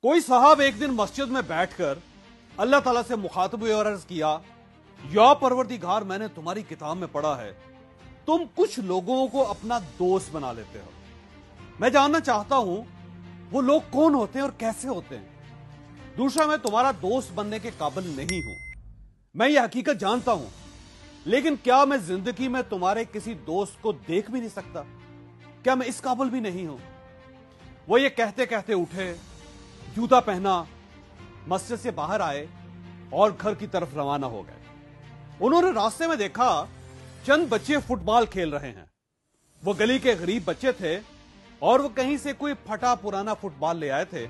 कोई साहब एक दिन मस्जिद में बैठकर अल्लाह ताला से मुखातब हुए और अर्ज किया, या परवरदिगार, मैंने तुम्हारी किताब में पढ़ा है तुम कुछ लोगों को अपना दोस्त बना लेते हो। मैं जानना चाहता हूं वो लोग कौन होते हैं और कैसे होते हैं। दूसरा, मैं तुम्हारा दोस्त बनने के काबिल नहीं हूं, मैं ये हकीकत जानता हूं, लेकिन क्या मैं जिंदगी में तुम्हारे किसी दोस्त को देख भी नहीं सकता? क्या मैं इस काबिल भी नहीं हूं? वो ये कहते कहते उठे, जूता पहना, मस्जिद से बाहर आए और घर की तरफ रवाना हो गए। उन्होंने रास्ते में देखा चंद बच्चे फुटबॉल खेल रहे हैं। वो गली के गरीब बच्चे थे और वो कहीं से कोई फटा पुराना फुटबॉल ले आए थे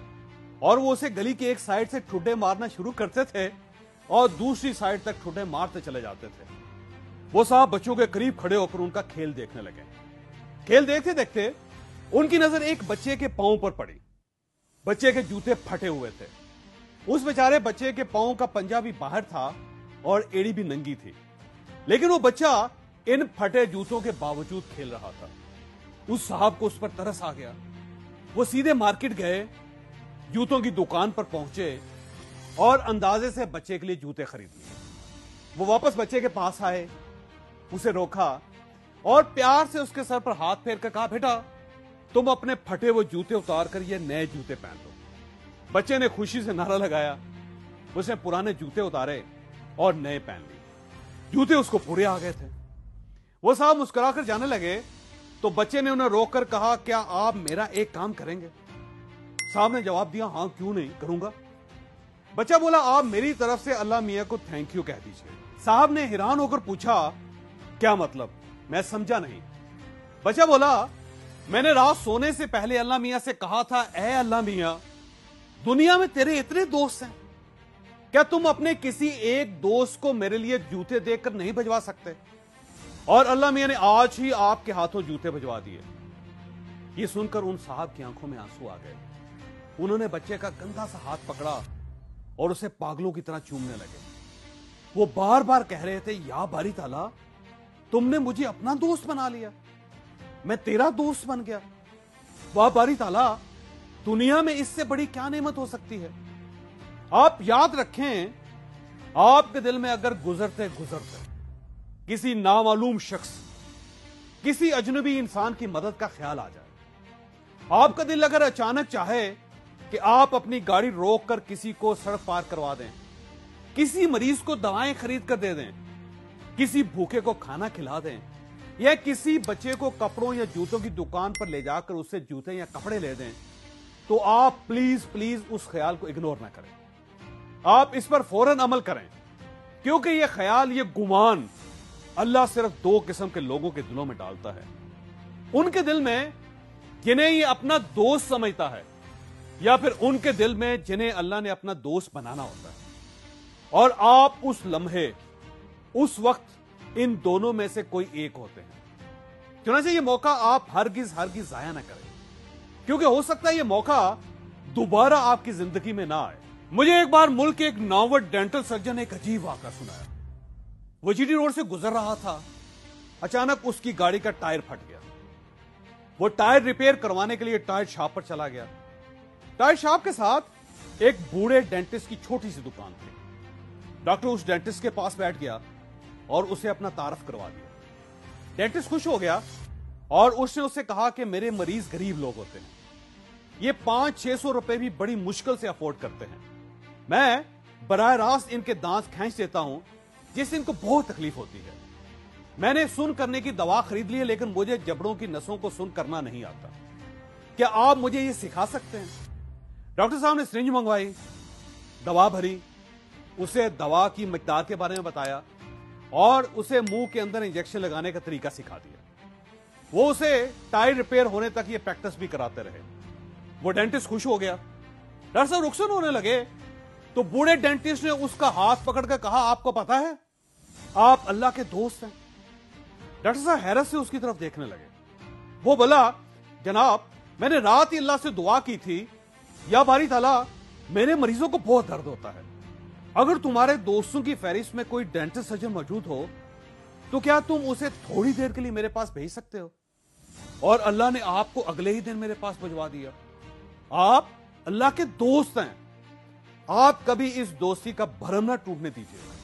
और वो उसे गली की एक साइड से ठुड्डे मारना शुरू करते थे और दूसरी साइड तक ठुड्डे मारते चले जाते थे। वो साहब बच्चों के करीब खड़े होकर उनका खेल देखने लगे। खेल देखते देखते उनकी नजर एक बच्चे के पांव पर पड़ी। बच्चे के जूते फटे हुए थे। उस बेचारे बच्चे के पांव का पंजा भी बाहर था और एड़ी भी नंगी थी, लेकिन वो बच्चा इन फटे जूतों के बावजूद खेल रहा था। उस साहब को उस पर तरस आ गया। वो सीधे मार्केट गए, जूतों की दुकान पर पहुंचे और अंदाजे से बच्चे के लिए जूते खरीद लिए। वो वापस बच्चे के पास आए, उसे रोका और प्यार से उसके सर पर हाथ फेर कर कहा, बेटा तुम अपने फटे वो जूते उतार कर ये नए जूते पहन लो। बच्चे ने खुशी से नारा लगाया। उसने पुराने जूते उतारे और नए पहन लिए। जूते उसको पूरे आ गए थे। वो साहब मुस्कुराकर जाने लगे तो बच्चे ने उन्हें रोककर कहा, क्या आप मेरा एक काम करेंगे? साहब ने जवाब दिया, हां क्यों नहीं, करूंगा। बच्चा बोला, आप मेरी तरफ से अल्लाह मियां को थैंक यू कह दीजिए। साहब ने हैरान होकर पूछा, क्या मतलब? मैं समझा नहीं। बच्चा बोला, मैंने रात सोने से पहले अल्लाह मियां से कहा था, ए अल्लाह मियां, दुनिया में तेरे इतने दोस्त हैं, क्या तुम अपने किसी एक दोस्त को मेरे लिए जूते देकर नहीं भिजवा सकते? और अल्लाह मियां ने आज ही आपके हाथों जूते भिजवा दिए। ये सुनकर उन साहब की आंखों में आंसू आ गए। उन्होंने बच्चे का गंदा सा हाथ पकड़ा और उसे पागलों की तरह चूमने लगे। वो बार बार कह रहे थे, या बारी ताला, तुमने मुझे अपना दोस्त बना लिया, मैं तेरा दोस्त बन गया। वाह बारी ताला, दुनिया में इससे बड़ी क्या नेमत हो सकती है। आप याद रखें, आपके दिल में अगर गुजरते गुजरते किसी नामालूम शख्स, किसी अजनबी इंसान की मदद का ख्याल आ जाए, आपका दिल अगर अचानक चाहे कि आप अपनी गाड़ी रोककर किसी को सड़क पार करवा दें, किसी मरीज को दवाएं खरीद कर दे दें, किसी भूखे को खाना खिला दें, या किसी बच्चे को कपड़ों या जूतों की दुकान पर ले जाकर उससे जूते या कपड़े ले दें, तो आप प्लीज प्लीज उस ख्याल को इग्नोर ना करें। आप इस पर फौरन अमल करें, क्योंकि यह ख्याल, यह गुमान अल्लाह सिर्फ दो किस्म के लोगों के दिलों में डालता है। उनके दिल में जिन्हें ये अपना दोस्त समझता है, या फिर उनके दिल में जिन्हें अल्लाह ने अपना दोस्त बनाना होता है। और आप उस लम्हे, उस वक्त इन दोनों में से कोई एक होते हैं। चुनांचे ये मौका आप हरगिज हरगिज जाया ना करें, क्योंकि हो सकता है ये मौका दोबारा आपकी जिंदगी में ना आए। मुझे एक बार मुल्क के एक नामवर डेंटल सर्जन ने एक अजीब वाक़ा सुनाया। वो जीटी रोड से गुजर रहा था, अचानक उसकी गाड़ी का टायर फट गया। वो टायर रिपेयर करवाने के लिए टायर शॉप पर चला गया। टायर शॉप के साथ एक बूढ़े डेंटिस्ट की छोटी सी दुकान थी। डॉक्टर उस डेंटिस्ट के पास बैठ गया और उसे अपना तारफ करवा दिया। डेंटिस्ट खुश हो गया और उसने उससे कहा कि मेरे मरीज गरीब लोग होते हैं, ये 500-600 रुपए भी बड़ी मुश्किल से अफोर्ड करते हैं। मैं बराह रास्त इनके दांत खींच देता हूं, जिससे इनको बहुत तकलीफ होती है। मैंने सुन करने की दवा खरीद ली है, लेकिन मुझे जबड़ों की नसों को सुन करना नहीं आता। क्या आप मुझे ये सिखा सकते हैं? डॉक्टर साहब ने सिरिंज मंगवाई, दवा भरी, उसे दवा की मिकदार के बारे में बताया और उसे मुंह के अंदर इंजेक्शन लगाने का तरीका सिखा दिया। वो उसे टायर रिपेयर होने तक ये प्रैक्टिस भी कराते रहे। वो डेंटिस्ट खुश हो गया। डॉक्टर साहब रुखसत होने लगे तो बूढ़े डेंटिस्ट ने उसका हाथ पकड़कर कहा, आपको पता है आप अल्लाह के दोस्त हैं। डॉक्टर साहब हैरत से उसकी तरफ देखने लगे। वो बोला, जनाब मैंने रात ही अल्लाह से दुआ की थी, या बारी ताला, मेरे मरीजों को बहुत दर्द होता है, अगर तुम्हारे दोस्तों की फहरिस्त में कोई डेंटिस्ट सर्जन मौजूद हो तो क्या तुम उसे थोड़ी देर के लिए मेरे पास भेज सकते हो? और अल्लाह ने आपको अगले ही दिन मेरे पास भिजवा दिया। आप अल्लाह के दोस्त हैं। आप कभी इस दोस्ती का भरम ना टूटने दीजिए।